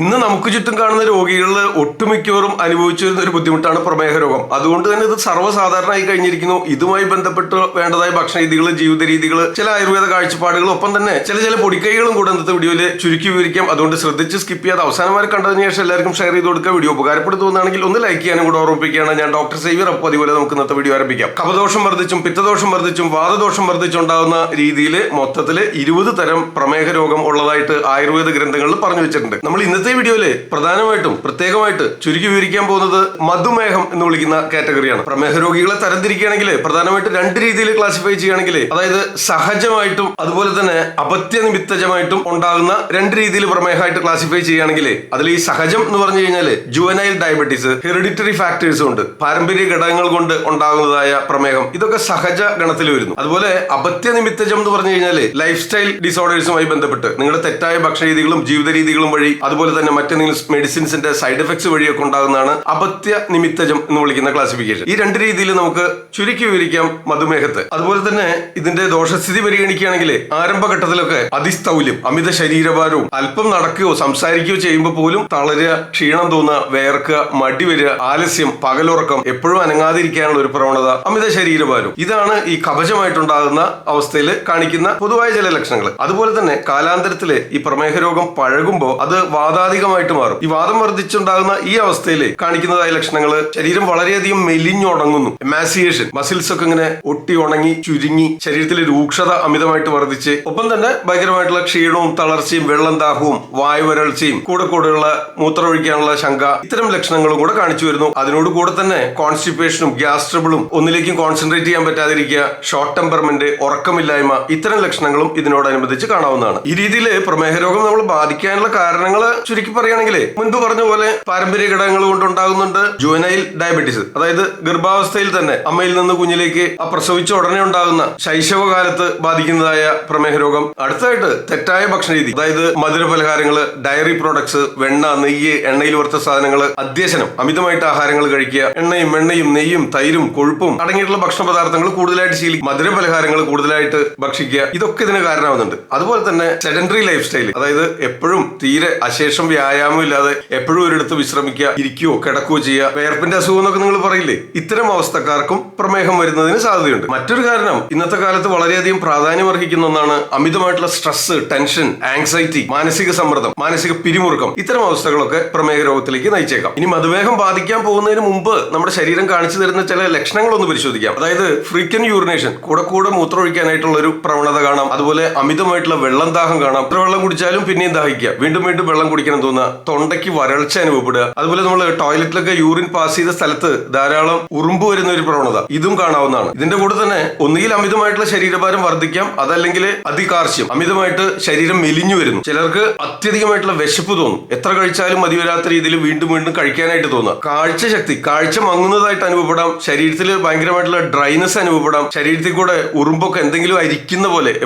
ഇന്ന് നമുക്ക് ചുറ്റും കാണുന്ന രോഗികളിൽ ഒട്ടുമിക്കവരും അനുഭവിച്ചു വരുന്ന ഒരു ബുദ്ധിമുട്ടാണ് പ്രമേഹ രോഗം. അതുകൊണ്ട് തന്നെ ഇത് സർവ്വസാധാരണമായി കഴിഞ്ഞിരിക്കുന്നു. ഇതുമായി ബന്ധപ്പെട്ട് വേണ്ടതായ ഭക്ഷണ രീതികൾ, ജീവിത രീതികൾ, ചില ആയുർവേദ കാഴ്ചപ്പാടുകൾ, ഒപ്പം തന്നെ ചില പൊടിക്കൈകളും കൂടെ ഇന്നത്തെ വീഡിയോയിൽ ചുരുക്കി വിവരിക്കാം. അതുകൊണ്ട് ശ്രദ്ധിച്ച് സ്കിപ്പ് ചെയ്യാതെ അവസാനമായി കണ്ടതിന് ശേഷം എല്ലാവർക്കും ഷെയർ ചെയ്ത് കൊടുക്കുക. വീഡിയോ ഉപകാരപ്പെടുത്തുന്നതാണെങ്കിൽ ഒന്ന് ലൈക്ക് ചെയ്യാനും കൂടെ ഓർമ്മിപ്പിക്കുകയാണ്. ഞാൻ ഡോക്ടർ സേവ്യർ. അപ്പോൾ അതുപോലെ നമുക്ക് ഇന്നത്തെ വീഡിയോ ആരംഭിക്കാം. കഫദോഷം വർദ്ധിച്ചും പിത്തദോഷം വർദ്ധിച്ചും വാതദോഷം വർദ്ധിച്ചുണ്ടാകുന്ന രീതിയിൽ മൊത്തത്തിൽ 20 തരം പ്രമേഹ രോഗം ഉള്ളതായിട്ട് ആയുർവേദ ഗ്രന്ഥങ്ങളിൽ പറഞ്ഞു വെച്ചിട്ടുണ്ട്. നമ്മൾ ഇന്നത്തെ വീഡിയോയില് പ്രധാനമായിട്ടും പ്രത്യേകമായിട്ട് ചുരുക്കി വിവരിക്കാൻ പോകുന്നത് മധുമേഹം എന്ന് വിളിക്കുന്ന കാറ്റഗറിയാണ്. പ്രമേഹ രോഗികളെ തരംതിരിക്കുകയാണെങ്കിൽ പ്രധാനമായിട്ട് 2 രീതിയിൽ ക്ലാസിഫൈ ചെയ്യുകയാണെങ്കിൽ, അതായത് സഹജമായിട്ടും അതുപോലെ തന്നെ അപത്യനിമിത്തജമായിട്ടും ഉണ്ടാകുന്ന 2 രീതിയിൽ പ്രമേഹമായിട്ട് ക്ലാസിഫൈ ചെയ്യുകയാണെങ്കിൽ, അതിൽ ഈ സഹജം എന്ന് പറഞ്ഞു കഴിഞ്ഞാൽ ജുവനൈൽ ഡയബറ്റീസ്, ഹെറിഡിറ്ററി ഫാക്ടേഴ്സ് കൊണ്ട്, പാരമ്പര്യ ഘടകങ്ങൾ കൊണ്ട് ഉണ്ടാകുന്നതായ പ്രമേഹം, ഇതൊക്കെ സഹജ ഗണത്തിൽ വരുന്നു. അതുപോലെ അപത്യനിമിത്തജം എന്ന് പറഞ്ഞു കഴിഞ്ഞാൽ ലൈഫ് സ്റ്റൈൽ ഡിസോർഡേഴ്സുമായി ബന്ധപ്പെട്ട് നിങ്ങളുടെ തെറ്റായ ഭക്ഷണ രീതികളും ജീവിത രീതികളും വഴി, അതുപോലെ തന്നെ മറ്റെന്തെങ്കിലും മെഡിസിൻസിന്റെ സൈഡ് എഫക്ട്സ് വഴിയൊക്കെ ഉണ്ടാകുന്നതാണ് അപത്യ നിമിത്തജം എന്ന് വിളിക്കുന്ന ക്ലാസിഫിക്കേഷൻ. ഈ 2 രീതിയിൽ നമുക്ക് ചുരുക്കി വിവരിക്കാം മധുമേഹത്തെ. അതുപോലെ തന്നെ ഇതിന്റെ ദോഷസ്ഥിതി പരിഗണിക്കുകയാണെങ്കിൽ ആരംഭഘട്ടത്തിലൊക്കെ അതിസ്ഥൗല്യം, അമിത ശരീരഭാരവും, അല്പം നടക്കുകയോ സംസാരിക്കുകയോ ചെയ്യുമ്പോൾ പോലും തളരുക, ക്ഷീണം തോന്നുക, വേർക്കുക, മടി വരിക, ആലസ്യം, പകലുറക്കം, എപ്പോഴും അനങ്ങാതിരിക്കാനുള്ള ഒരു പ്രവണത, അമിത ശരീരഭാരം, ഇതാണ് ഈ കഫജമായിട്ടുണ്ടാകുന്ന അവസ്ഥയിൽ കാണിക്കുന്ന പൊതുവായ ചില ലക്ഷണങ്ങൾ. അതുപോലെ തന്നെ കാലാന്തരത്തില് ഈ പ്രമേഹ രോഗം പഴകുമ്പോൾ അത് വാതാധികമായിട്ട് മാറും. ഈ വാദം വർദ്ധിച്ചുണ്ടാകുന്ന ഈ അവസ്ഥയിൽ കാണിക്കുന്നതായ ലക്ഷണങ്ങൾ, ശരീരം വളരെയധികം മെലിഞ്ഞുണങ്ങുന്നു, എമാസിയേഷൻ, മസിൽസ് ഒക്കെ ഇങ്ങനെ ഒട്ടി ഉണങ്ങി ചുരുങ്ങി, ശരീരത്തിലെ രൂക്ഷത അമിതമായിട്ട് വർദ്ധിച്ച്, ഒപ്പം തന്നെ ഭയങ്കരമായിട്ടുള്ള ക്ഷീണവും തളർച്ചയും വെള്ളം ദാഹവും വായു വരൾച്ചയും കൂടെയുള്ള മൂത്രമൊഴിക്കാനുള്ള ശങ്ക, ഇത്തരം ലക്ഷണങ്ങളും കൂടെ കാണിച്ചു വരുന്നു. അതിനോട് കൂടെ തന്നെ കോൺസ്റ്റിപ്പേഷനും ഗ്യാസ് ട്രബിളും, ഒന്നിലേക്കും കോൺസെൻട്രേറ്റ് ചെയ്യാൻ പറ്റാതിരിക്കുക, ഷോർട്ട് ടെമ്പർമെന്റ്, ഉറക്കമില്ലായ്മ, ഇത്തരം ലക്ഷണങ്ങളും ഇതിനോടനുബന്ധിച്ച് കാണാവുന്നതാണ്. ഈ രീതിയിൽ പ്രമേഹ രോഗം നമ്മൾ ബാധിക്കാനുള്ള കാരണങ്ങൾ ചുരുക്കി പറയുകയാണെങ്കിൽ, മുൻപ് പറഞ്ഞ പോലെ പാരമ്പര്യ ഘടകങ്ങൾ കൊണ്ടുണ്ടാകുന്നുണ്ട് ജുവനൈൽ ഡയബറ്റീസ്, അതായത് ഗർഭാവസ്ഥയിൽ തന്നെ അമ്മയിൽ നിന്ന് കുഞ്ഞിലേക്ക് പ്രസവിച്ച ഉടനെ ഉണ്ടാകുന്ന ശൈശവകാലത്ത് ബാധിക്കുന്നതായ പ്രമേഹ രോഗം. അടുത്തതായിട്ട് തെറ്റായ ഭക്ഷണ രീതി, അതായത് മധുര പലഹാരങ്ങള്, ഡയറി പ്രോഡക്ട്സ്, വെണ്ണ, നെയ്യ്, എണ്ണയിൽ വറുത്ത സാധനങ്ങൾ, അധ്യശനം, അമിതമായിട്ട് ആഹാരങ്ങൾ കഴിക്കുക, എണ്ണയും നെയ്യും തൈരും കൊഴുപ്പും അടങ്ങിയിട്ടുള്ള ഭക്ഷണ പദാർത്ഥങ്ങൾ കൂടുതലായിട്ട് ശീലിക്കുക, മധുര പലഹാരങ്ങൾ കൂടുതലായിട്ട് ഭക്ഷിക്കുക, ഇതൊക്കെ ഇതിന് കാരണമാവുന്നുണ്ട്. അതുപോലെ തന്നെ സെഡൻഡറി ലൈഫ് സ്റ്റൈൽ, അതായത് എപ്പോഴും തീരെ അശേഷം വ്യായാമം ഇല്ലാതെ എപ്പോഴും ഒരിടത്ത് വിശ്രമിക്കുക, ഇരിക്കുകയോ കിടക്കുകയോ ചെയ്യുക, വേർപ്പിന്റെ അസുഖം എന്നൊക്കെ നിങ്ങൾ പറയില്ലേ, ഇത്തരം അവസ്ഥക്കാർക്കും പ്രമേഹം വരുന്നതിന് സാധ്യതയുണ്ട്. മറ്റൊരു കാരണം ഇന്നത്തെ കാലത്ത് വളരെയധികം പ്രാധാന്യം അർഹിക്കുന്ന ഒന്നാണ് അമിതമായിട്ടുള്ള സ്ട്രെസ്, ടെൻഷൻ, ആങ്സൈറ്റി, മാനസിക സമ്മർദ്ദം, മാനസിക പിരിമുറുക്കം, ഇത്തരം അവസ്ഥകളൊക്കെ പ്രമേഹ രോഗത്തിലേക്ക് നയിച്ചേക്കാം. ഇനി മധുമേഹം ബാധിക്കാൻ പോകുന്നതിന് മുമ്പ് നമ്മുടെ ശരീരം കാണിച്ചു തരുന്ന ചില ലക്ഷണങ്ങളൊന്ന് പരിശോധിക്കാം. അതായത് ഫ്രീക്വന്റ് യൂറിനേഷൻ, കൂടെ മൂത്രമൊഴിക്കാനായിട്ടുള്ള ഒരു പ്രവണത കാണാം. അതുപോലെ അമിതമായിട്ടുള്ള വെള്ളം ദാഹം കാണാം. എത്ര വെള്ളം കുടിച്ചാലും പിന്നെയും ദാഹിക്കുക, വീണ്ടും വെള്ളം കുടിക്കണം തോന്നുക, തൊണ്ടയ്ക്ക് വരൾച്ച അനുഭവപ്പെടുക. അതുപോലെ നമ്മൾ ടോയ്ലറ്റിലൊക്കെ യൂറിൻ പാസ് ചെയ്ത സ്ഥലത്ത് ധാരാളം ഉറുമ്പ് വരുന്ന ഒരു പ്രവണത, ഇതും കാണാവുന്നതാണ്. ഇതിന്റെ കൂടെ തന്നെ ഒന്നുകിൽ അമിതമായിട്ടുള്ള ശരീരഭാരം വർദ്ധിക്കാം, അതല്ലെങ്കിൽ അതികാർശ്യം, അമിതമായിട്ട് ശരീരം മെലിഞ്ഞു വരുന്നു. ചിലർക്ക് അത്യധികമായിട്ടുള്ള വിശപ്പ് തോന്നും, എത്ര കഴിച്ചാലും മതി വരാത്ത രീതിയിൽ വീണ്ടും കഴിക്കാനായിട്ട് തോന്നുക. കാഴ്ച മങ്ങുന്നതായിട്ട് അനുഭവപ്പെടാം. ശരീരത്തിൽ ഭയങ്കരമായിട്ടുള്ള ഡ്രൈനെസ് അനുഭവപ്പെടാം. ശരീരത്തിൽ കൂടെ ഉറുമ്പൊക്കെ എന്തെങ്കിലും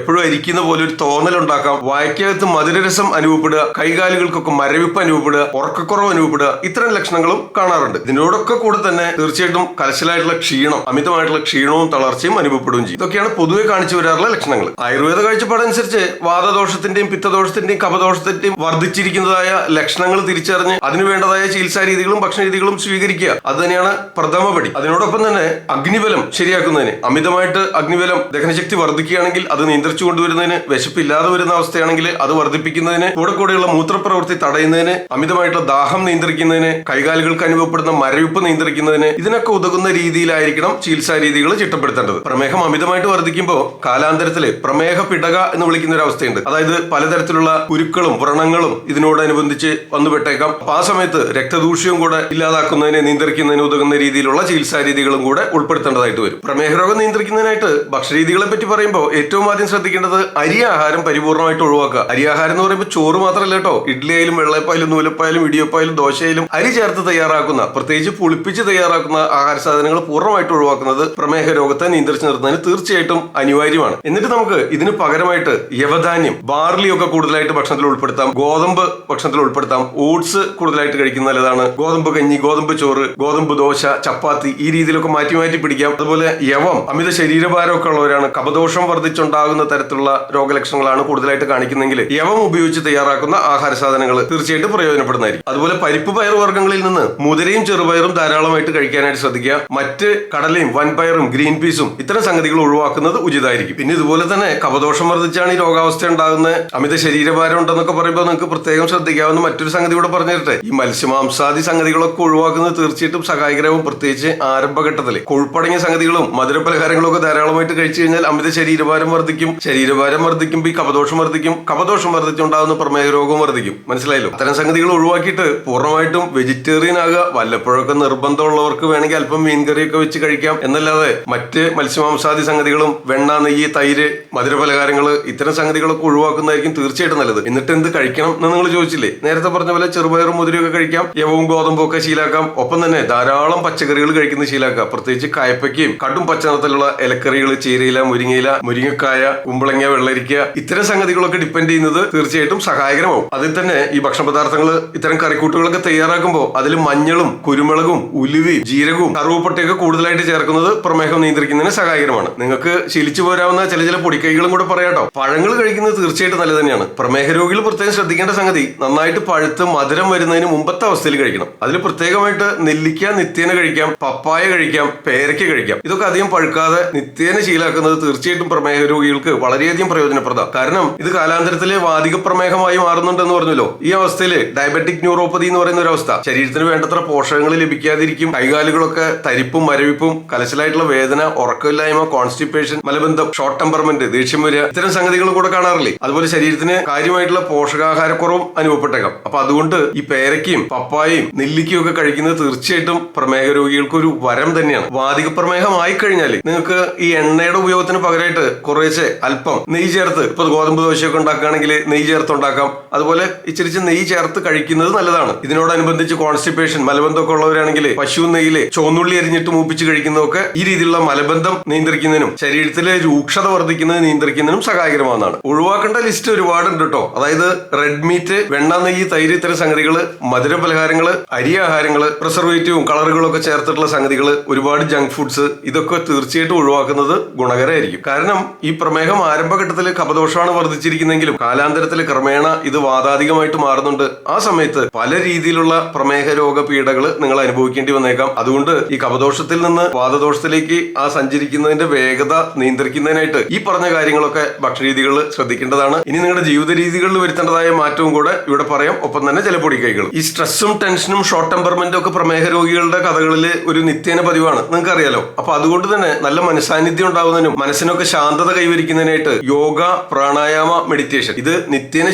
എപ്പോഴും അരിക്കുന്ന പോലെ ഒരു തോന്നലുണ്ടാക്കാം. വായ്ക്കകത്ത് മധുരരസം അനുഭവപ്പെടുക, കൈകാലുകൾക്കൊക്കെ മരവിപ്പ് അനുഭവപ്പെടുക, ഉറക്കക്കുറവ് അനുഭവപ്പെടുക, ഇത്തരം ലക്ഷണങ്ങളും കാണാറുണ്ട്. ഇതിനോടൊക്കെ കൂടെ തന്നെ തീർച്ചയായിട്ടും കലശലായിട്ടുള്ള ക്ഷീണം, അമിതമായിട്ടുള്ള ക്ഷീണവും തളർച്ചയും അനുഭവപ്പെടുകയും ചെയ്യും. ഇതൊക്കെയാണ് പൊതുവെ കാണിച്ചു വരാറുള്ള ലക്ഷണങ്ങൾ. ആയുർവേദ കാഴ്ചപ്പാടനുസരിച്ച് വാതദോഷത്തിന്റെയും പിത്തദോഷത്തിന്റെയും കഫദോഷത്തിന്റെയും വർദ്ധിച്ചിരിക്കുന്നതായ ലക്ഷണങ്ങൾ തിരിച്ചറിഞ്ഞ് അതിനുവേണ്ടതായ ചികിത്സാ രീതികളും ഭക്ഷണ രീതികളും സ്വീകരിക്കുക, അത് തന്നെയാണ് പ്രഥമപടി. അതിനോടൊപ്പം തന്നെ അഗ്നിബലം ശരിയാക്കുന്നതിന്, അമിതമായിട്ട് അഗ്നിബലം, ദഹനശക്തി വർദ്ധിക്കുകയാണെങ്കിൽ അത് നിയന്ത്രിച്ചു കൊണ്ടുവരുന്നതിന്, വിശപ്പില്ലാതെ വരുന്ന അവസ്ഥയാണെങ്കിൽ അത് വർദ്ധിപ്പിക്കുന്നതിന്, കൂടെയുള്ള മൂത്രപ്രവൃത്തി തടയുന്നതിന്, അമിതമായിട്ടുള്ള ദാഹം നിയന്ത്രിക്കുന്നതിന്, കൈകാലുകൾക്ക് അനുഭവപ്പെടുന്ന മരവിപ്പ് നിയന്ത്രിക്കുന്നതിന്, ഇതിനൊക്കെ ഉതകുന്ന രീതിയിലായിരിക്കണം ചികിത്സാ രീതികൾ ചിട്ടപ്പെടുത്തേണ്ടത്. പ്രമേഹം അമിതമായിട്ട് വർദ്ധിക്കുമ്പോൾ കാലാന്തരത്തില് പ്രമേഹ പിടക എന്ന് വിളിക്കുന്ന ഒരു അവസ്ഥയുണ്ട്. അതായത് പലതരത്തിലുള്ള കുരുക്കളും വ്രണങ്ങളും ഇതിനോടനുബന്ധിച്ച് വന്നുപെട്ടേക്കാം. ആ സമയത്ത് രക്തദൂഷ്യവും കൂടെ ഇല്ലാതാക്കുന്നതിന്, നിയന്ത്രിക്കുന്നതിന് ഉതകുന്ന രീതിയിലുള്ള ചികിത്സാ രീതികളും കൂടെ ഉൾപ്പെടുത്തേണ്ടതായിട്ട് വരും. പ്രമേഹ രോഗം നിയന്ത്രിക്കുന്നതിനായിട്ട് ഭക്ഷണരീതികളെ പറ്റി പറയുമ്പോൾ ഏറ്റവും ആദ്യം ശ്രദ്ധിക്കേണ്ടത് അരി ആഹാരം പരിപൂർണമായിട്ട് ഒഴിവാക്കുക. അരി ആഹാരം എന്ന് പറയുമ്പോൾ ചോറ് മാത്രമല്ല കേട്ടോ, ഇഡ്ഡലി ആയാലും വെള്ളയപ്പായാലും നൂലപ്പായാലും ഇടിയപ്പായാലും ദോശയിലും അരി ചേർത്ത് തയ്യാറാക്കുന്ന, പ്രത്യേകിച്ച് പുളിപ്പിച്ച് തയ്യാറാക്കുന്ന ആഹാര സാധനങ്ങൾ പൂർണ്ണമായിട്ട് ഒഴിവാക്കുന്നത് പ്രമേഹ രോഗത്തെ നിയന്ത്രിച്ചു നിർത്തുന്നതിന് തീർച്ചയായിട്ടും അനിവാര്യമാണ്. എന്നിട്ട് നമുക്ക് ഇതിന് പകരമായിട്ട് യവധാന്യം, ബാർലി ഒക്കെ കൂടുതലായിട്ട് ഭക്ഷണത്തിൽ ഉൾപ്പെടുത്താം, ഗോതമ്പ് ഭക്ഷണത്തിൽ ഉൾപ്പെടുത്താം, ഓട്സ് കൂടുതലായിട്ട് കഴിക്കുന്നത് നല്ലതാണ്, ഗോതമ്പ് കഞ്ഞി, ഗോതമ്പ് ചോറ്, ഗോതമ്പ് ദോശ, ചപ്പാത്തി, ഈ രീതിയിലൊക്കെ മാറ്റി പിടിക്കാം. അതുപോലെ യവം, അമിത ശരീരഭാരമൊക്കെ ഉള്ളവരാണ്, കഫദോഷം വർദ്ധിച്ചുണ്ടാകുന്ന തരത്തിലുള്ള രോഗലക്ഷണങ്ങളാണ് കൂടുതലായിട്ട് കാണിക്കുന്നെങ്കിൽ യവം ഉപയോഗിച്ച് തയ്യാറാക്കുന്ന ആഹാര സാധനങ്ങൾ, തീർച്ചയായിട്ടും പ്രയോജനപ്പെടുന്നതായിരിക്കും. അതുപോലെ പരിപ്പ് പയർ വർഗ്ഗങ്ങളിൽ നിന്ന് മുതിരയും ചെറുപയറും ധാരാളമായിട്ട് കഴിക്കാനായിട്ട് ശ്രദ്ധിക്കുക. മറ്റ് കടലയും വൻപയറും ഗ്രീൻ പീസും ഇത്തരം സംഗതികൾ ഒഴിവാക്കുന്നത് ഉചിതമായിരിക്കും. പിന്നെ ഇതുപോലെ തന്നെ കഫദോഷം വർദ്ധിച്ചാണ് ഈ രോഗാവസ്ഥ ഉണ്ടാകുന്ന അമിത ശരീരഭാരം ഉണ്ടെന്നൊക്കെ പറയുമ്പോൾ നിങ്ങൾക്ക് പ്രത്യേകം ശ്രദ്ധിക്കാവുന്ന മറ്റൊരു സംഗതി കൂടെ പറഞ്ഞു തരട്ടെ. ഈ മത്സ്യമാംസാദി സംഗതികളൊക്കെ ഒഴിവാക്കുന്നത് തീർച്ചയായിട്ടും സഹായകരവും. പ്രത്യേകിച്ച് ആരംഭഘട്ടത്തിൽ കൊഴുപ്പടങ്ങിയ സംഗതികളും മധുര പലഹാരങ്ങളും ഒക്കെ ധാരാളമായിട്ട് കഴിച്ചു കഴിഞ്ഞാൽ അമിത ശരീരഭാരം വർദ്ധിക്കും. ശരീരഭാരം വർദ്ധിക്കുമ്പോൾ ഈ കഫദോഷം വർദ്ധിക്കും. കഫദോഷം വർദ്ധിച്ചുണ്ടാകുന്ന പ്രമേഹ രോഗവും വർദ്ധിക്കും. മനസ്സിലായല്ലോ? അത്തരം സംഗതികൾ ഒഴിവാക്കിയിട്ട് പൂർണ്ണമായിട്ടും വെജിറ്റേറിയൻ ആകുക. വല്ലപ്പോഴൊക്കെ നിർബന്ധമുള്ളവർക്ക് വേണമെങ്കിൽ അല്പം മീൻകറിയൊക്കെ വെച്ച് കഴിക്കാം എന്നല്ലാതെ മറ്റ് മത്സ്യമാംസാദി സംഗതികളും വെണ്ണ, നെയ്യ്, തൈര്, മധുര പലഹാരങ്ങൾ ഇത്തരം സംഗതികളൊക്കെ ഒഴിവാക്കുന്നതായിരിക്കും തീർച്ചയായിട്ടും നല്ലത്. എന്നിട്ട് എന്ത് കഴിക്കണം എന്ന് നിങ്ങൾ ചോദിച്ചില്ലേ? നേരത്തെ പറഞ്ഞ പോലെ ചെറുപയറും മുതിരയൊക്കെ കഴിക്കാം. യവവും ഗോതമ്പും ഒക്കെ ശീലാക്കാം. ഒപ്പം തന്നെ ധാരാളം പച്ചക്കറികൾ കഴിക്കുന്നത് ശീലാക്കാം. പ്രത്യേകിച്ച് കയപ്പയ്ക്കയും കടും പച്ചനിറത്തിലുള്ള ഇലക്കറികൾ, ചീരയില, മുരിങ്ങയില, മുരിങ്ങക്കായ, കുമ്പളങ്ങ, വെള്ളരിക്ക ഇത്തരം സംഗതികളൊക്കെ ഡിപ്പെൻഡ് ചെയ്യുന്നത് തീർച്ചയായിട്ടും സഹായകരമാവും. അതിൽ തന്നെ ഈ ഭക്ഷണ പദാർത്ഥങ്ങൾ ഇത്തരം കറിക്കൂട്ടുകളൊക്കെ തയ്യാറാക്കുമ്പോൾ അതിൽ മഞ്ഞളും കുരുമുളകും ഉലുവയും ജീരകവും കറുവപ്പട്ടയൊക്കെ കൂടുതലായിട്ട് ചേർക്കുന്നത് പ്രമേഹം നിയന്ത്രിക്കുന്നതിന് സഹായകരമാണ്. നിങ്ങൾക്ക് ശീലിച്ചു പോരാവുന്ന ചില പൊടിക്കൈകളും കൂടെ പറയാട്ടോ. പഴങ്ങൾ കഴിക്കുന്നത് തീർച്ചയായിട്ടും നല്ലത് തന്നെയാണ്. പ്രമേഹ രോഗികൾ പ്രത്യേകം ശ്രദ്ധിക്കേണ്ട സംഗതി നന്നായിട്ട് പഴുത്ത് മധുരം വരുന്നതിന് മുമ്പത്തെ അവസ്ഥയിൽ കഴിക്കണം. അതിൽ പ്രത്യേകമായിട്ട് നെല്ലിക്ക നിത്യേന കഴിക്കാം, പപ്പായ കഴിക്കാം, പേരയ്ക്ക കഴിക്കാം. ഇതൊക്കെ അധികം പഴുക്കാതെ നിത്യേന ശീലാക്കുന്നത് തീർച്ചയായിട്ടും പ്രമേഹ രോഗികൾക്ക് വളരെയധികം പ്രയോജനപ്രദം. കാരണം ഇത് കാലാന്തരത്തിലെ വാതിക പ്രമേഹമായി മാറുന്നുണ്ടെന്ന് പറഞ്ഞല്ലോ. ഈ അവസ്ഥയിൽ ഡയബറ്റിക് ന്യൂറോപ്പതി എന്ന് പറയുന്ന ഒരു അവസ്ഥ, ശരീരത്തിന് വേണ്ടത്ര പോഷകങ്ങൾ ലഭിക്കാതിരിക്കും. കൈകാലുകളൊക്കെ തരിപ്പും മരവിപ്പും, കലശലായിട്ടുള്ള വേദന, ഉറക്കമില്ലായ്മ, കോൺസ്റ്റിപ്പേഷൻ, മലബന്ധം, ഷോർട്ട് ടെമ്പർമെന്റ്, ദേഷ്യം വരിക ഇത്തരം സംഗതികളും കൂടെ കാണാറില്ലേ? അതുപോലെ ശരീരത്തിന് കാര്യമായിട്ടുള്ള പോഷകാഹാരക്കുറവും അനുഭവപ്പെട്ടേക്കാം. അപ്പൊ അതുകൊണ്ട് ഈ പേരയ്ക്കയും പപ്പായയും നെല്ലിക്കയും ഒക്കെ കഴിക്കുന്നത് തീർച്ചയായിട്ടും പ്രമേഹ രോഗികൾക്ക് ഒരു വരം തന്നെയാണ്. വാതിക പ്രമേഹം ആയിക്കഴിഞ്ഞാൽ നിങ്ങൾക്ക് ഈ എണ്ണയുടെ ഉപയോഗത്തിന് പകരമായിട്ട് കുറേശ്ശെ അല്പം നെയ്യ് ചേർത്ത്, ഇപ്പൊ ഗോതമ്പ് ദോശയൊക്കെ ഉണ്ടാക്കുകയാണെങ്കിൽ നെയ്യ് ചേർത്ത് ഉണ്ടാക്കാം. അതുപോലെ ഇച്ചിരിച്ച് നെയ്യ് ചേർത്ത് കഴിക്കുന്നത് നല്ലതാണ്. ഇതിനോടനുബന്ധിച്ച് കോൺസ്റ്റിപ്പേഷൻ, മലബന്ധമൊക്കെ ഉള്ളവരാണെങ്കിൽ പശു നെയ്യില് ചുവന്നുള്ളി അരിഞ്ഞിട്ട് മൂപ്പിച്ച് കഴിക്കുന്നതൊക്കെ ഈ രീതിയിലുള്ള മലബന്ധം നിയന്ത്രിക്കുന്നതിനും ശരീരത്തിലെ രൂക്ഷത വർദ്ധിക്കുന്നത് നിയന്ത്രിക്കുന്നതിനും സഹായകരമാവുന്നതാണ്. ഒഴിവാക്കേണ്ട ലിസ്റ്റ് ഒരുപാടുണ്ട് കേട്ടോ. അതായത് റെഡ് മീറ്റ്, വെണ്ണ, നെയ്യ്, തൈര് ഇത്തരം സംഗതികള്, മധുര പലഹാരങ്ങള്, അരി ആഹാരങ്ങള്, പ്രിസർവേറ്റീവും കളറുകളും ഒക്കെ ചേർത്തിട്ടുള്ള സംഗതികള്, ഒരുപാട് ജങ്ക് ഫുഡ്സ് ഇതൊക്കെ തീർച്ചയായിട്ടും ഒഴിവാക്കുന്നത് ഗുണകരമായിരിക്കും. കാരണം ഈ പ്രമേഹം ആരംഭഘട്ടത്തിൽ കഫദോഷമാണ് വർദ്ധിച്ചിരിക്കുന്നെങ്കിലും കാലാന്തരത്തിൽ ക്രമേണ ഇത് വാതാധികമായിട്ട് മാറുന്നുണ്ട്. ആ സമയത്ത് പല രീതിയിലുള്ള പ്രമേഹ രോഗ പീഡകൾ നിങ്ങൾ അനുഭവിക്കേണ്ടി വന്നേക്കാം. അതുകൊണ്ട് ഈ കഫദോഷത്തിൽ നിന്ന് വാതദോഷത്തിലേക്ക് സഞ്ചരിക്കുന്നതിന്റെ വേഗത നിയന്ത്രിക്കുന്നതിനായിട്ട് ഈ പറഞ്ഞ കാര്യങ്ങളൊക്കെ ഭക്ഷണരീതികൾ ശ്രദ്ധിക്കേണ്ടതാണ്. ഇനി നിങ്ങളുടെ ജീവിത രീതികളിൽ വരുത്തേണ്ടതായ മാറ്റവും കൂടെ ഇവിടെ പറയാം. ഒപ്പം തന്നെ ചില പൊടിക്കൈകൾ. ഈ സ്ട്രെസ്സും ടെൻഷനും ഷോർട്ട് ടെമ്പർമെന്റും ഒക്കെ പ്രമേഹ രോഗികളുടെ കഥകളിൽ ഒരു നിത്യേന പതിവാണ്, നിങ്ങൾക്ക് അറിയാലോ. അപ്പൊ അതുകൊണ്ട് തന്നെ നല്ല മനസാന്നിധ്യം ഉണ്ടാവുന്നതിനും മനസ്സിനൊക്കെ ശാന്തത കൈവരിക്കുന്നതിനായിട്ട് യോഗ, പ്രാണായാമ, മെഡിറ്റേഷൻ ഇത് നിത്യേന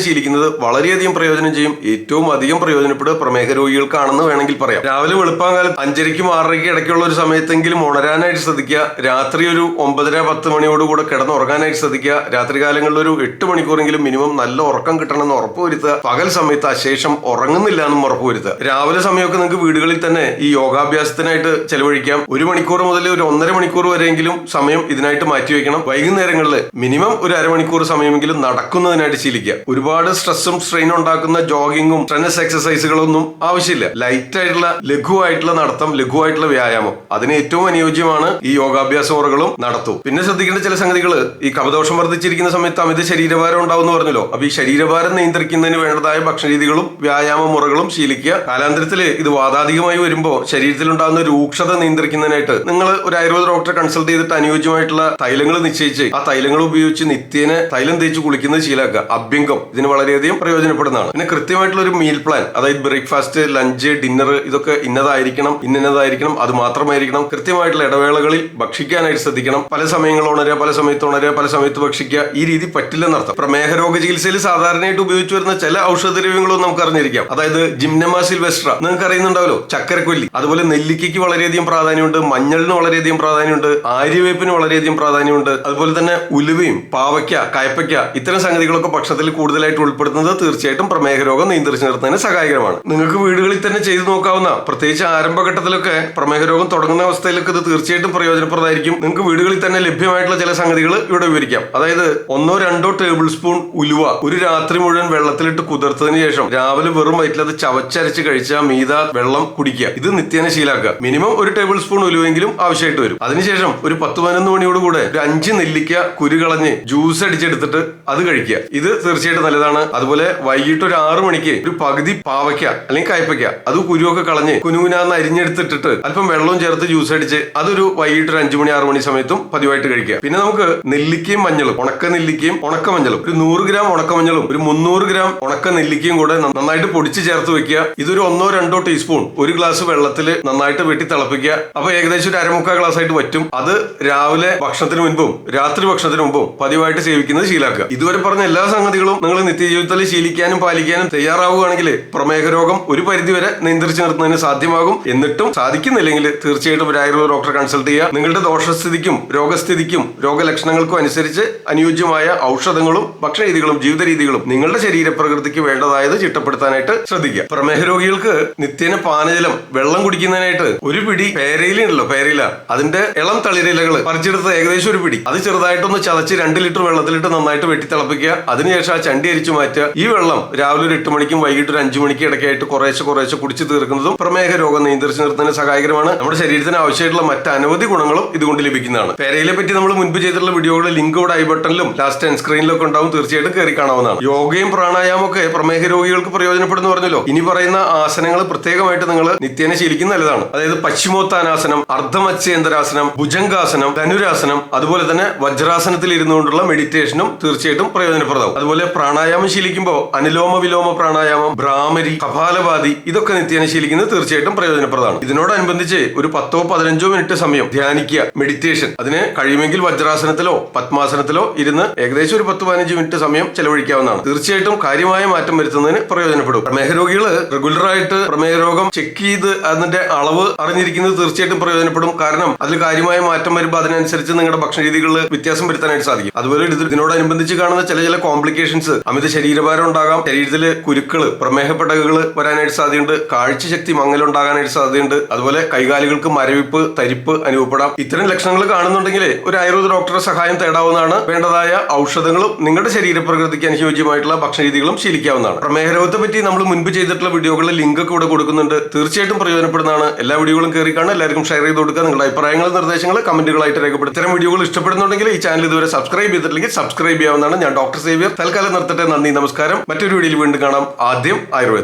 ശീലിക്കുന്നത് വളരെയധികം പ്രയോജനം ചെയ്യും. ഏറ്റവും അധികം പ്രയോജനപ്പെടുക പ്രമേഹ രോഗികൾക്കാണെന്ന് വേണമെങ്കിൽ പറയാം. രാവിലെ വെളുപ്പാങ്കാലത്ത് 5:30ക്കും 6:30ക്കും ഇടയ്ക്കുള്ള ഒരു സമയത്തെങ്കിലും ഉണരാനായിട്ട് ശ്രദ്ധിക്കുക. രാത്രി ഒരു 9:30-10 മണിയോടുകൂടെ കിടന്നുറങ്ങാനായിട്ട് ശ്രദ്ധിക്കുക. രാത്രി കാലങ്ങളിൽ ഒരു 8 മണിക്കൂറെങ്കിലും മിനിമം നല്ല ഉറക്കം കിട്ടണമെന്ന് ഉറപ്പുവരുത്തുക. പകൽ സമയത്ത് അശേഷം ഉറങ്ങുന്നില്ല എന്നും ഉറപ്പുവരുത്തുക. രാവിലെ സമയമൊക്കെ നിങ്ങൾക്ക് വീടുകളിൽ തന്നെ ഈ യോഗാഭ്യാസത്തിനായിട്ട് ചെലവഴിക്കാം. 1 മണിക്കൂർ മുതൽ ഒരു 1.5 മണിക്കൂർ വരെയെങ്കിലും സമയം ഇതിനായിട്ട് മാറ്റിവെക്കണം. വൈകുന്നേരങ്ങളിൽ മിനിമം ഒരു അരമണിക്കൂർ സമയമെങ്കിലും നടക്കുന്നതിനായിട്ട് ശീലിക്കുക. ഒരുപാട് സ്ട്രെസ്സും സ്ട്രെയിനും ഉണ്ടാക്കുന്ന ജോഗിങ്ങും സ്ട്രെസ് എക്സസൈസുകളൊന്നും ആവശ്യമില്ല. ലൈറ്റ് ആയിട്ടുള്ള ലഘുവായിട്ടുള്ള നടത്തം, ലഘുവായിട്ടുള്ള വ്യായാമം അതിന് ഏറ്റവും അനുയോജ്യമാണ് ഈ യോഗാഭ്യാസ മുറകളും നടത്തും. പിന്നെ ശ്രദ്ധിക്കേണ്ട ചില സംഗതികൾ, ഈ കഫദോഷം വർദ്ധിച്ചിരിക്കുന്ന സമയത്ത് അമിത ശരീരഭാരം ഉണ്ടാവും എന്ന് പറഞ്ഞല്ലോ. അപ്പൊ ഈ ശരീരഭാരം നിയന്ത്രിക്കുന്നതിന് വേണ്ടതായ ഭക്ഷണ രീതികളും വ്യായാമ മുറകളും ശീലിക്കുക. കാലാന്തരത്തിൽ ഇത് വാതാധികമായി വരുമ്പോൾ ശരീരത്തിലുണ്ടാകുന്ന രൂക്ഷത നിയന്ത്രിക്കുന്നതിനായിട്ട് നിങ്ങൾ ഒരു ആയുർവേദ ഡോക്ടറെ കൺസൾട്ട് ചെയ്തിട്ട് അനുയോജ്യമായിട്ടുള്ള തൈലങ്ങൾ നിശ്ചയിച്ച് ആ തൈലങ്ങൾ ഉപയോഗിച്ച് നിത്യേന തൈലം തേച്ച് കുളിക്കുന്നത് ശീലാക്കുക. അഭ്യംഗം ഇതിന് വളരെയധികം പ്രയോജനപ്പെടുന്നതാണ്. പിന്നെ കൃത്യമായിട്ടുള്ള ഒരു മീൽ പ്ലാൻ, അതായത് ബ്രേക്ക്ഫാസ്റ്റ്, ലഞ്ച്, ഡിന്നർ ഇതൊക്കെ ഇന്നതായിരിക്കണം, അത് മാത്രമായിരിക്കണം. കൃത്യമായിട്ടുള്ള ഇടവേളകളിൽ ഭക്ഷിക്കാനായിട്ട് ശ്രദ്ധിക്കണം. പല സമയങ്ങളിൽ ഉണരുക, പല സമയത്ത് ഉണരുക, പല സമയത്ത് ഭക്ഷിക്കുക. ഈ രീതി പറ്റില്ലെന്നർത്ഥം. പ്രമേഹ രോഗ ചികിത്സയിൽ സാധാരണയായിട്ട് ഉപയോഗിച്ചു വരുന്ന ചില ഔഷധദ്രവ്യങ്ങളും നമുക്ക് അറിഞ്ഞിരിക്കാം. അതായത് ജിംനമ സിൽവെസ്ട്ര നിങ്ങൾക്ക് അറിയുന്നുണ്ടാവല്ലോ, ചക്കരക്കൊല്ലി. അതുപോലെ നെല്ലിക്കയ്ക്ക് വളരെയധികം പ്രാധാന്യമുണ്ട്, മഞ്ഞളിന് വളരെയധികം പ്രാധാന്യമുണ്ട്, ആര്യവേപ്പിന് വളരെയധികം പ്രാധാന്യമുണ്ട്. അതുപോലെ തന്നെ ഉലുവയും പാവയ്ക്ക, കയപ്പയ്ക്ക ഇത്തരം സംഗതികളൊക്കെ ഭക്ഷണത്തിൽ കൂടുതലായിട്ട് ഉൾപ്പെടുത്തുന്നത് തീർച്ചയായിട്ടും പ്രമേഹ രോഗം നിയന്ത്രിച്ചു നിർത്തുന്നതിന് സഹായകരമാണ്. നിങ്ങൾക്ക് വീടുകളിൽ തന്നെ ചെയ്തു നോക്കാവുന്ന, പ്രത്യേകിച്ച് ആരംഭഘട്ടത്തിലൊക്കെ പ്രമേഹ രോഗം തുടങ്ങുന്ന അവസ്ഥയിലൊക്കെ ഇത് തീർച്ചയായിട്ടും പ്രയോജനപ്രദമായിരിക്കും. നിങ്ങൾക്ക് വീടുകളിൽ തന്നെ ലഭ്യമായിട്ടുള്ള ചില സംഗതികൾ ഇവിടെ വിവരിക്കാം. അതായത് 1-2 ടേബിൾ സ്പൂൺ ഉലുവ ഒരു രാത്രി മുഴുവൻ വെള്ളത്തിലിട്ട് കുതിർത്തതിന് ശേഷം രാവിലെ വെറും വയറ്റിൽ അത് ചവച്ചരച്ച് കഴിച്ചാൽ മീത വെള്ളം കുടിക്കുക. ഇത് നിത്യേന ശീലാക്കുക. മിനിമം 1 ടേബിൾ സ്പൂൺ ഉലുവെങ്കിലും ആവശ്യമായിട്ട് വരും. അതിനുശേഷം ഒരു 10-11 മണിയോടുകൂടെ ഒരു 5 നെല്ലിക്ക കുരു കളഞ്ഞ് ജ്യൂസ് അടിച്ചെടുത്തിട്ട് അത് കഴിക്കുക. ഇത് തീർച്ചയായിട്ടും നല്ലതാണ്. അതുപോലെ വൈകിട്ട് ഒരു 6 മണിക്ക് ഒരു പകുതി പാവയ്ക്ക അല്ലെങ്കിൽ കയ്പയ്ക്ക അത് കുരുവൊക്കെ കളഞ്ഞ് കുനുകുനാന്ന് അരിഞ്ഞെടുത്തിട്ടിട്ട് അല്പം വെള്ളവും ചേർത്ത് ജ്യൂസ് അടിച്ച് അതൊരു വൈകിട്ട് ഒരു 5 മണി 6 മണി സമയത്തും പതിവായിട്ട് കഴിക്കുക. പിന്നെ നമുക്ക് നെല്ലിക്കയും മഞ്ഞളും, ഉണക്ക നെല്ലിക്കയും ഉണക്ക മഞ്ഞളും, ഒരു 100 ഗ്രാം ഉണക്കമഞ്ഞളും ഒരു 300 ഗ്രാം ഉണക്ക നെല്ലിക്കയും കൂടെ നന്നായിട്ട് പൊടിച്ച് ചേർത്ത് വെക്കുക. ഇതൊരു 1-2 ടീസ്പൂൺ ഒരു ഗ്ലാസ് വെള്ളത്തിൽ നന്നായിട്ട് വെട്ടി തിളപ്പിക്കുക. അപ്പൊ ഏകദേശം ഒരു 1/4 ഗ്ലാസ് ആയിട്ട് വറ്റും. അത് രാവിലെ ഭക്ഷണത്തിന് മുൻപും രാത്രി ഭക്ഷണത്തിന് മുമ്പും പതിവായിട്ട് സേവിക്കുന്നത് ശീലാക്കുക. ഇതുവരെ പറഞ്ഞ എല്ലാ സംഗതികളും നിങ്ങൾ നിത്യജീവിതത്തിൽ ശീലിക്കാനും പാലിക്കാനും തയ്യാറാവുകയാണെങ്കിൽ പ്രമേഹ രോഗം ഒരു പരിധിവരെ നിയന്ത്രിച്ചു നിർത്തുന്നതിന് സാധ്യമാകും. എന്നിട്ടും സാധിക്കുന്നില്ലെങ്കിൽ തീർച്ചയായിട്ടും ഒരു ആയുർവേദ ഡോക്ടറെ കൺസൾട്ട് ചെയ്യുക. നിങ്ങളുടെ ദോഷസ്ഥിതിക്കും രോഗസ്ഥിതിക്കും രോഗലക്ഷണങ്ങൾക്കും അനുസരിച്ച് അനുയോജ്യമായ ഔഷധങ്ങളും ഭക്ഷണ രീതികളും ജീവിത രീതികളും നിങ്ങളുടെ ശരീരപ്രകൃതിക്ക് വേണ്ടതായത് ചിട്ടപ്പെടുത്താനായിട്ട് ശ്രദ്ധിക്കുക. പ്രമേഹ രോഗികൾക്ക് നിത്യേന പാനജലം വെള്ളം കുടിക്കുന്നതിനായിട്ട് ഒരു പിടി പേരയിലുണ്ടല്ലോ, പേരയില, അതിന്റെ ഇളം തളിരിലകൾ പറിച്ചെടുത്ത് ഏകദേശം ഒരു പിടി അത് ചെറുതായിട്ടൊന്ന് ചതച്ച് 2 ലിറ്റർ വെള്ളത്തിലിട്ട് നന്നായിട്ട് വെട്ടി തിളപ്പിക്കുക. അതിനുശേഷം ആ ചണ്ടി അരിച്ചു മാറ്റുക. ഈ വെള്ളം രാവിലെ ഒരു 8 മണിക്കും വൈകിട്ട് ഒരു 5 മണിക്കും ഇടയ്ക്കായിട്ട് കുറേശ്ശെ കുടിച്ചു തീർക്കുന്നതും പ്രമേഹ രോഗം നിയന്ത്രിച്ചു നിർത്തുന്നതിന് സഹായകരമാണ്. നമ്മുടെ ശരീരത്തിന് ആവശ്യമായിട്ടുള്ള മറ്റ് അനവധി ഗുണങ്ങളും ഇതുകൊണ്ട് ലഭിക്കുന്നതാണ്. പേരയിലെ പറ്റി നമ്മൾ മുൻപ് ചെയ്തിട്ടുള്ള വീഡിയോകളുടെ ലിങ്ക് ഇവിടെ ഐ ബട്ടണിലും ലാസ്റ്റ് എൻ സ്ക്രീനിലൊക്കെ ഉണ്ടാവും. തീർച്ചയായിട്ടും കയറി കാണാവുന്നതാണ്. യോഗയും പ്രാണായാമവും ഒക്കെ പ്രമേഹ രോഗികൾക്ക് പ്രയോജനപ്പെടുന്നു പറഞ്ഞല്ലോ. ഇനി പറയുന്ന ആസനങ്ങൾ പ്രത്യേകമായിട്ട് നിങ്ങൾ നിത്യേന ശീലിക്കുന്നത് നല്ലതാണ്. അതായത് പശ്ചിമോത്താനാസനം, അർദ്ധമത്സ്യേന്ദ്രാസനം, ഭുജംഗാസനം, ധനുരാസനം, അതുപോലെ തന്നെ വജ്രാസനത്തിൽ ഇരുന്നുകൊണ്ടുള്ള മെഡിറ്റേഷനും തീർച്ചയായിട്ടും പ്രയോജനപ്രദമാവും. അതുപോലെ പ്രാണായാമം ശീലിക്കുമ്പോൾ അനുലോമ വിലോമ പ്രാണായാമം, ഭ്രാമരി, കപാലഭാതി ഇതൊക്കെ നിത്യേന ശീലിക്കുന്നത് തീർച്ചയായിട്ടും പ്രയോജനപ്രദമാണ്. ഇതിനോടനുബന്ധിച്ച് ഒരു 10-15 മിനിറ്റ് സമയം ധ്യാനിക്കുക, മെഡിറ്റേഷൻ. അതിന് കഴിയുമെങ്കിൽ വജ്രാസനത്തിലോ പത്മാസനത്തിലോ ഇരുന്ന് ഏകദേശം ഒരു 10-15 മിനിറ്റ് സമയം ചെലവഴിക്കാവുന്നതാണ്. തീർച്ചയായിട്ടും കാര്യമായ മാറ്റം വരുത്തുന്നതിന് പ്രയോജനപ്പെടും. പ്രമേഹ രോഗികൾ റെഗുലറായിട്ട് പ്രമേഹ രോഗം ചെക്ക് ചെയ്ത് അതിന്റെ അളവ് അറിഞ്ഞിരിക്കുന്നത് തീർച്ചയായിട്ടും പ്രയോജനപ്പെടും. കാരണം അതിൽ കാര്യമായ മാറ്റം വരുമ്പോൾ അതിനനുസരിച്ച് നിങ്ങളുടെ ഭക്ഷണ രീതികളിൽ വ്യത്യാസം വരുത്താനായിട്ട് സാധിക്കും. അതുപോലെ ഇതിനോടനുബന്ധിച്ച് കാണുന്ന ചില കോംപ്ലിക്കേഷൻസ്, അമിത ശരീരഭാരം ഉണ്ടാകാം, ശരീരത്തില് കുരുക്കള്, പ്രമേഹ പടകുകൾ വരാനായിട്ട് സാധ്യതയുണ്ട്, കാഴ്ചശക്തി മങ്ങലുണ്ടാകാനായിട്ട് സാധ്യതയുണ്ട്, അതുപോലെ കൈകാലുകൾക്ക് മരവിപ്പ്, തരിപ്പ് അനുഭവപ്പെടാം. ഇത്തരം ലക്ഷണങ്ങൾ കാണുന്നുണ്ടെങ്കിൽ ഒരു ആയുർവേദ ഡോക്ടറെ സഹായം തേടാവുന്നതാണ്. വേണ്ടതായ ഔഷധങ്ങളും നിങ്ങളുടെ ശരീരപ്രകൃതിക്ക് അനുയോജ്യമായിട്ടുള്ള ഭക്ഷണ രീതികളും ശീലിക്കാവുന്നതാണ്. പ്രമേഹ രോഗത്തെ പറ്റി നമ്മൾ മുൻപ് ചെയ്തിട്ടുള്ള വീഡിയോകളുടെ ലിങ്ക് ഒക്കെ ഇവിടെ കൊടുക്കുന്നുണ്ട്. തീർച്ചയായിട്ടും പ്രയോജനപ്പെടുന്നതാണ്. എല്ലാ വീഡിയോകളും കയറി കാണാൻ എല്ലാവർക്കും ഷെയർ ചെയ്ത് കൊടുക്കുക. നിങ്ങളുടെ അഭിപ്രായങ്ങളും നിർദ്ദേശങ്ങൾ കമന്റുകളായിട്ട് രേഖപ്പെടുത്തുക. ഇത്തരം വീഡിയോകൾ ഇഷ്ടപ്പെടുന്നുണ്ടെങ്കിൽ ഈ ചാനൽ ഇതുവരെ സബ്സ്ക്രൈബ് ചെയ്തിട്ടില്ലെങ്കിൽ സബ്സ്ക്രൈബ് ചെയ്യാവുന്നതാണ്. ഞാൻ ഡോക്ടർ സേവ്യർ. തൽക്കാലം നിർത്തട്ടെ. നന്ദി, നമസ്കാരം. മറ്റൊരു വീഡിയോയിൽ വീണ്ടും കാണാം. ആദ്യം ആയുർവേദം.